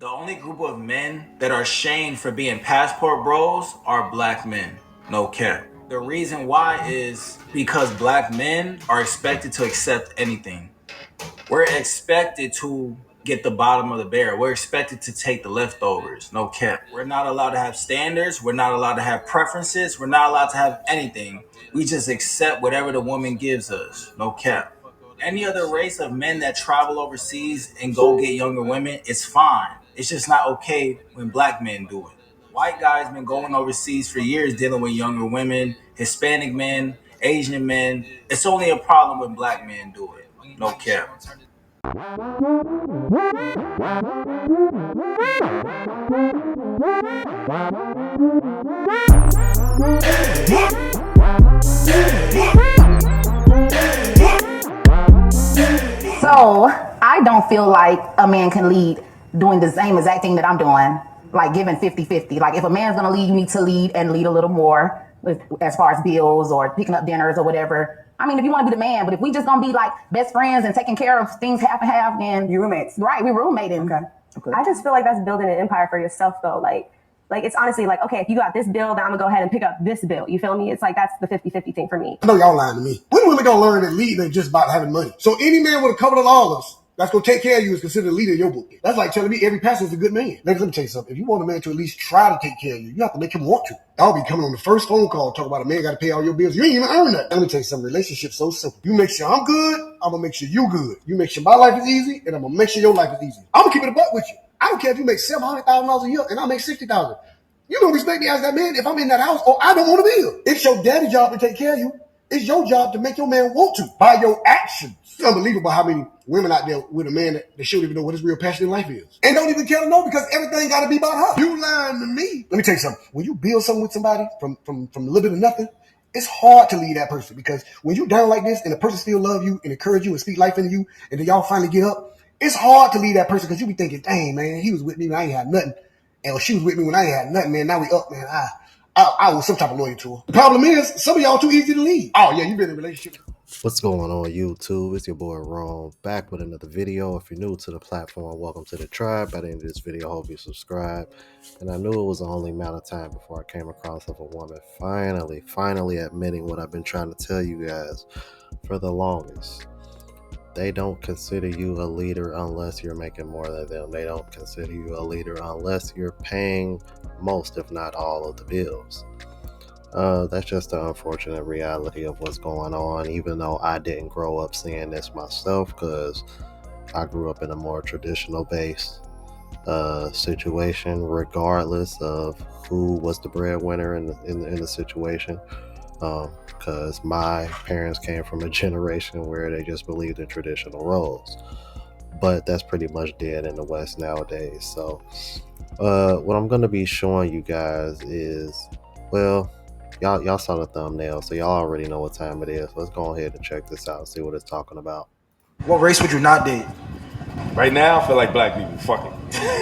The only group of men that are shamed for being passport bros are black men. No cap. The reason why is because black men are expected to accept anything. We're expected to get the bottom of the barrel. We're expected to take the leftovers. No cap. We're not allowed to have standards. We're not allowed to have preferences. We're not allowed to have anything. We just accept whatever the woman gives us. No cap. Any other race of men that travel overseas and go get younger women, it's fine. It's just not okay when black men do it. White guys been going overseas for years dealing with younger women, Hispanic men, Asian men. It's only a problem when black men do it. No cap. So I don't feel like a man can lead doing the same exact thing that I'm doing, like giving 50-50. Like if a man's gonna lead, you need to lead and lead a little more as far as bills or picking up dinners or whatever. I mean, if you want to be the man, but if we just gonna be like best friends and taking care of things half and half, then You roommates. right, we roommating. Okay. I just feel like that's building an empire for yourself though. Like it's honestly like, okay, if you got this bill, then I'm gonna go ahead and pick up this bill. You feel me? It's like that's the 50-50 thing for me. I know y'all lying to me. When women gonna learn that leading ain't just about having money? So any man with a couple of dollars that's gonna take care of you is considered a leader in your book. That's like telling me every pastor is a good man. Let me tell you something. If you want a man to at least try to take care of you, you have to make him want to. I'll be coming on the first phone call talking about a man got to pay all your bills. You ain't even earn that. Let me tell you something. Relationships so simple. You make sure I'm good. I'm gonna make sure you good. You make sure my life is easy, and I'm gonna make sure your life is easy. I'm gonna keep it a buck with you. I don't care if you make $700,000 a year and I make $60,000. You don't respect me as that man if I'm in that house or I don't want to build. It's your daddy's job to take care of you. It's your job to make your man want to by your actions. It's unbelievable how many women out there with a man that they shouldn't even know what his real passion in life is. And don't even care to know because everything got to be about her. You lying to me. Let me tell you something. When you build something with somebody from a little bit of nothing, it's hard to leave that person because when you down like this and the person still love you and encourage you and speak life into you and then y'all finally get up, it's hard to leave that person because you be thinking, dang, man, he was with me when I ain't had nothing. And she was with me when I ain't had nothing, man. Now we up, man. I was some type of lawyer to her. The problem is, some of y'all too easy to leave. Oh, yeah, you've been in a relationship. What's going on YouTube? It's your boy Rome back with another video. If you're new to the platform, welcome to the tribe. By the end of this video, I hope you subscribe. And I knew it was only a matter of time before I came across of a woman finally admitting what I've been trying to tell you guys for the longest. They don't consider you a leader unless you're making more than them. They don't consider you a leader unless you're paying most, if not all, of the bills. That's just the unfortunate reality of what's going on, even though I didn't grow up seeing this myself because I grew up in a more traditional based situation, regardless of who was the breadwinner in the situation. Because my parents came from a generation where they just believed in traditional roles. But that's pretty much dead in the West nowadays. So what I'm going to be showing you guys is, well, y'all saw the thumbnail, so y'all already know what time it is. Let's go ahead and check this out and see what it's talking about. What race would you not date? Right now, I feel like black people. Fuck it.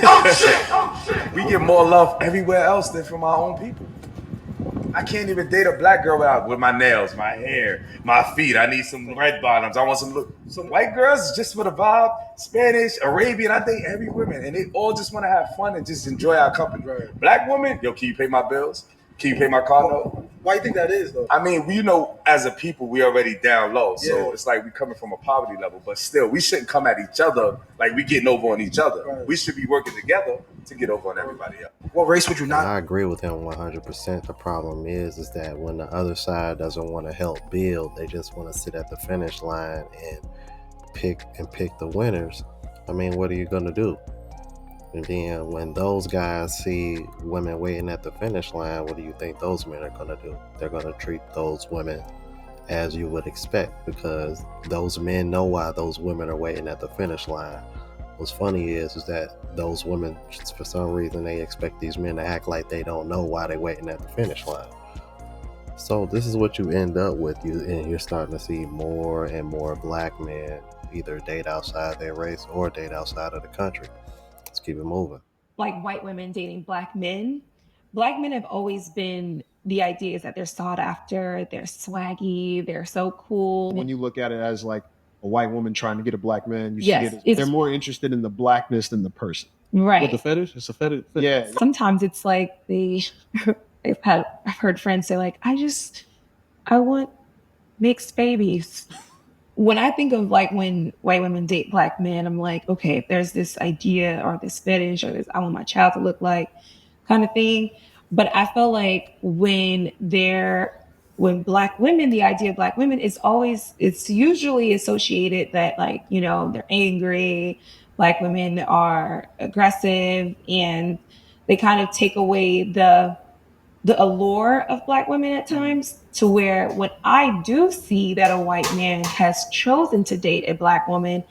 Oh shit! We get more love everywhere else than from our own people. I can't even date a black girl with my nails, my hair, my feet. I need some red bottoms. I want some white girls just for the vibe. Spanish, Arabian. I date every woman, and they all just want to have fun and just enjoy our company. Right. Black woman, yo, can you pay my bills? Can you pay my car note? Why do you think that is, though? I mean, you know, as a people, we already down low. So Yeah. it's like we coming from a poverty level, but still, we shouldn't come at each other like we getting over on each other. Right. We should be working together to get over on everybody else. What race would you And not? I agree with him 100%. The problem is that when the other side doesn't want to help build, they just want to sit at the finish line and pick the winners. I mean, what are you gonna do? And then when those guys see women waiting at the finish line, what do you think those men are gonna do? They're gonna treat those women as you would expect because those men know why those women are waiting at the finish line. What's funny is that those women, for some reason, they expect these men to act like they don't know why they're waiting at the finish line. So this is what you end up with, and you're starting to see more and more black men either date outside their race or date outside of the country. Let's keep it moving. Like white women dating black men. Black men have always been, the idea is that they're sought after, they're swaggy, they're so cool. When you look at it as like a white woman trying to get a black man, you Yes, see it as they're more interested in the blackness than the person. Right. What the fetish? It's a fetish. Yeah. Sometimes it's like I've heard friends say like, I want mixed babies. When I think of like when white women date black men, I'm like, okay, there's this idea or this fetish or this I want my child to look like kind of thing. But I feel like when black women, the idea of black women is it's usually associated that like, they're angry, black women are aggressive, and they kind of take away the allure of black women at times, to where when I do see that a white man has chosen to date a black woman,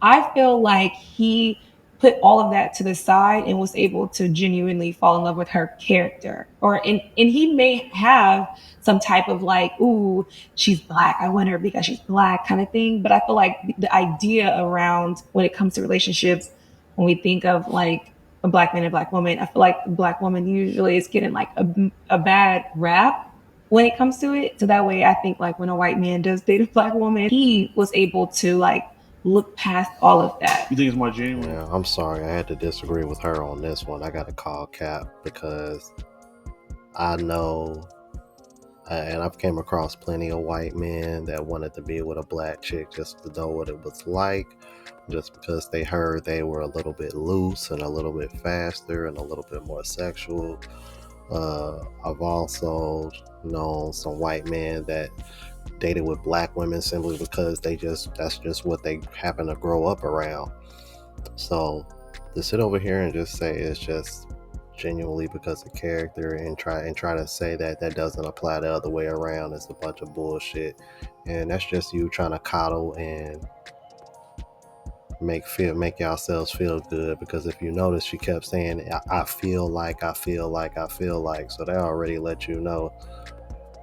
I feel like he put all of that to the side and was able to genuinely fall in love with her character. And he may have some type of like, ooh, she's black, I want her because she's black kind of thing. But I feel like the idea around when it comes to relationships, when we think of like a black man and a black woman, I feel like the black woman usually is getting like a bad rap when it comes to it. So that way I think like when a white man does date a black woman, he was able to like look past all of that. You think it's more genuine? Yeah, I'm sorry. I had to disagree with her on this one. I got to call Cap because I know, and I've came across plenty of white men that wanted to be with a black chick just to know what it was like, just because they heard they were a little bit loose and a little bit faster and a little bit more sexual. I've also known some white men that dated with black women simply because that's just what they happen to grow up around. So to sit over here and just say it's just genuinely because of character and try to say that doesn't apply the other way around is a bunch of bullshit. And that's just you trying to coddle and make yourselves feel good, because if you notice, she kept saying I feel like, so they already let you know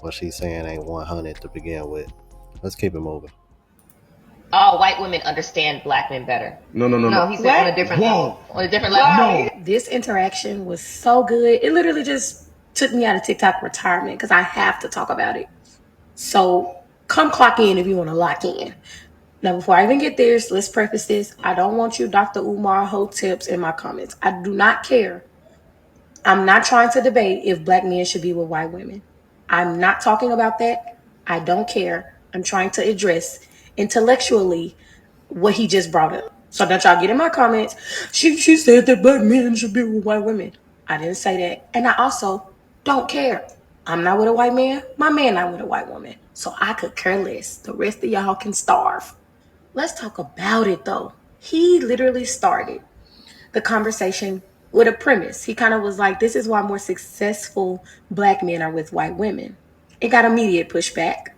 what she's saying ain't 100 to begin with. Let's keep it moving. All white women understand black men better. No. No, he said on a different level. On a different level. This interaction was so good. It literally just took me out of TikTok retirement because I have to talk about it. So come clock in if you want to lock in. Now, before I even get there, let's preface this. I don't want you, Dr. Umar, Hoteps in my comments. I do not care. I'm not trying to debate if black men should be with white women. I'm not talking about that. I don't care. I'm trying to address intellectually what he just brought up. So that y'all get in my comments, she said that black men should be with white women. I didn't say that. And I also don't care. I'm not with a white man. My man not with a white woman. So I could care less. The rest of y'all can starve. Let's talk about it though. He literally started the conversation with a premise. He kind of was like, this is why more successful black men are with white women. It got immediate pushback,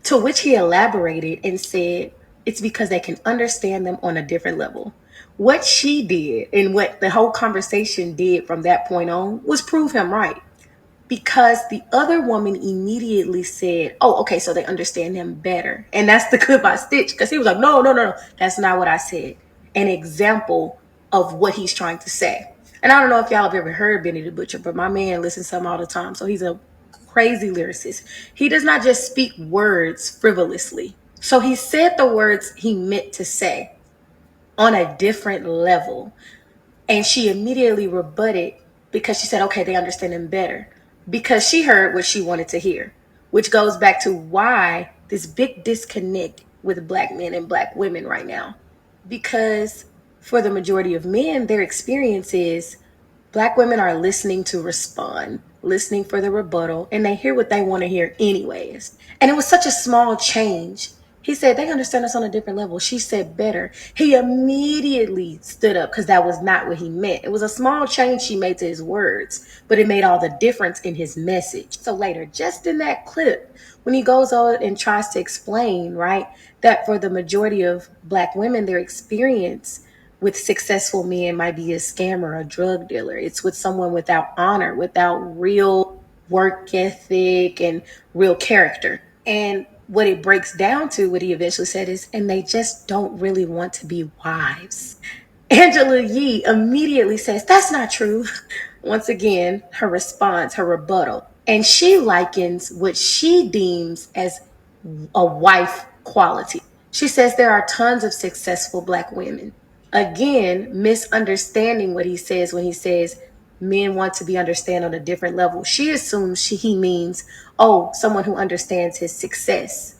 to which he elaborated and said, it's because they can understand them on a different level. What she did and what the whole conversation did from that point on was prove him right. Because the other woman immediately said, oh, okay, so they understand him better. And that's the goodbye stitch, because he was like, no, that's not what I said. An example of what he's trying to say. And I don't know if y'all have ever heard Benny the Butcher, but my man listens to him all the time. So he's a crazy lyricist. He does not just speak words frivolously. So he said the words he meant to say on a different level. And she immediately rebutted because she said, okay, they understand him better. Because she heard what she wanted to hear, which goes back to why this big disconnect with black men and black women right now. Because for the majority of men, their experience is black women are listening to respond, listening for the rebuttal, and they hear what they want to hear anyways. And it was such a small change. He said, they understand us on a different level. She said better. He immediately stood up because that was not what he meant. It was a small change she made to his words, but it made all the difference in his message. So later, just in that clip, when he goes on and tries to explain, right, that for the majority of black women, their experience with successful men might be a scammer, a drug dealer. It's with someone without honor, without real work ethic and real character. And what it breaks down to, what he eventually said is, and they just don't really want to be wives. Angela Yee immediately says, that's not true. Once again, her response, her rebuttal. And she likens what she deems as a wife quality. She says there are tons of successful black women. Again, misunderstanding what he says when he says men want to be understood on a different level. She assumes he means, oh, someone who understands his success.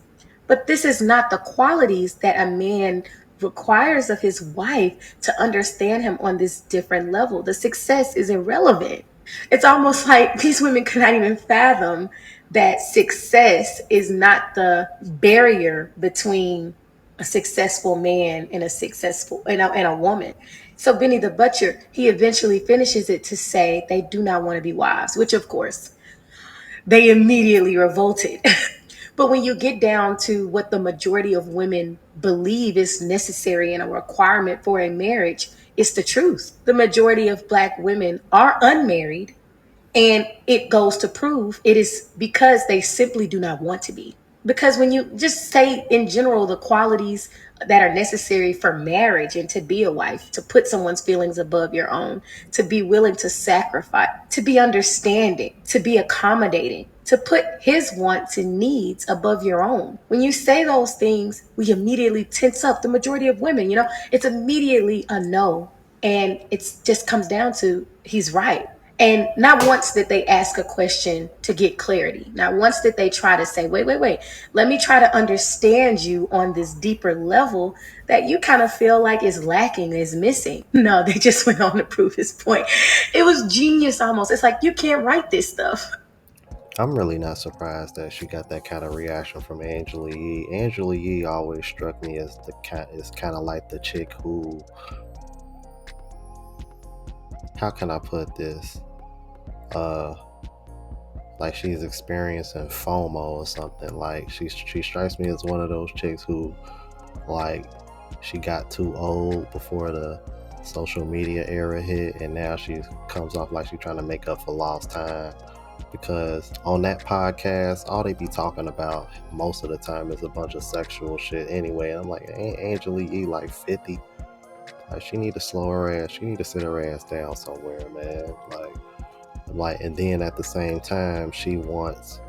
But this is not the qualities that a man requires of his wife to understand him on this different level. The success is irrelevant. It's almost like these women could not even fathom that success is not the barrier between a successful man and a successful and a woman. So Benny the Butcher, he eventually finishes it to say they do not want to be wives, which of course they immediately revolted. But when you get down to what the majority of women believe is necessary and a requirement for a marriage, it's the truth. The majority of Black women are unmarried, and it goes to prove it is because they simply do not want to be. Because when you just say in general the qualities that are necessary for marriage and to be a wife, to put someone's feelings above your own, to be willing to sacrifice, to be understanding, to be accommodating, to put his wants and needs above your own. When you say those things, we immediately tense up. The majority of women, it's immediately a no. And it just comes down to he's right. And not once did they ask a question to get clarity. Not once did they try to say, wait, let me try to understand you on this deeper level that you kind of feel like is lacking, is missing. No, they just went on to prove his point. It was genius almost. It's like, you can't write this stuff. I'm really not surprised that she got that kind of reaction from Angela Yee. Angela Yee always struck me as kind of like the chick who, how can I put this? Like she's experiencing FOMO or something. Like she strikes me as one of those chicks who, like, she got too old before the social media era hit, and now she comes off like she's trying to make up for lost time. Because on that podcast, all they be talking about most of the time is a bunch of sexual shit anyway. And I'm like, ain't Angela Yee like 50? Like, she need to slow her ass. She need to sit her ass down somewhere, man. Like, and then at the same time, she wants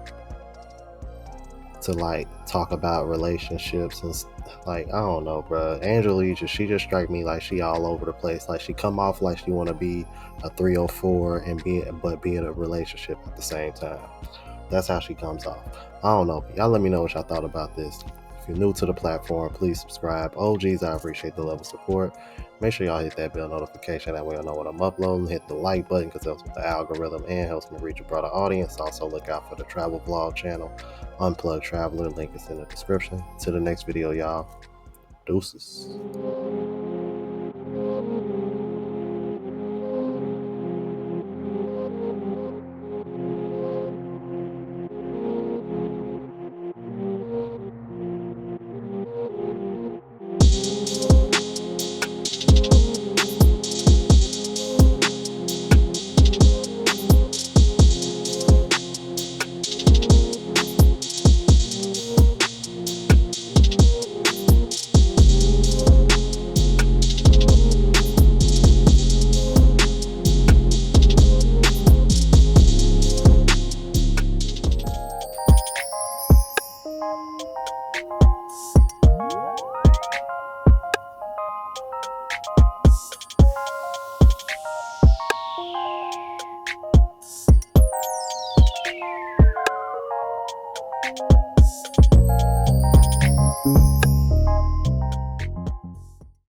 to like talk about relationships and like, I don't know, bro. Angela, she just strike me like she all over the place. Like, she come off like she want to be a 304 and be in a relationship at the same time. That's how she comes off. I don't know. Y'all let me know what y'all thought about this. If you're new to the platform, please subscribe. OGs, I appreciate the love of support. Make sure y'all hit that bell notification. That way you'll know when I'm uploading. Hit the like button because it helps with the algorithm and helps me reach a broader audience. Also, look out for the travel vlog channel, Unplugged Traveler. Link is in the description. To the next video, y'all. Deuces.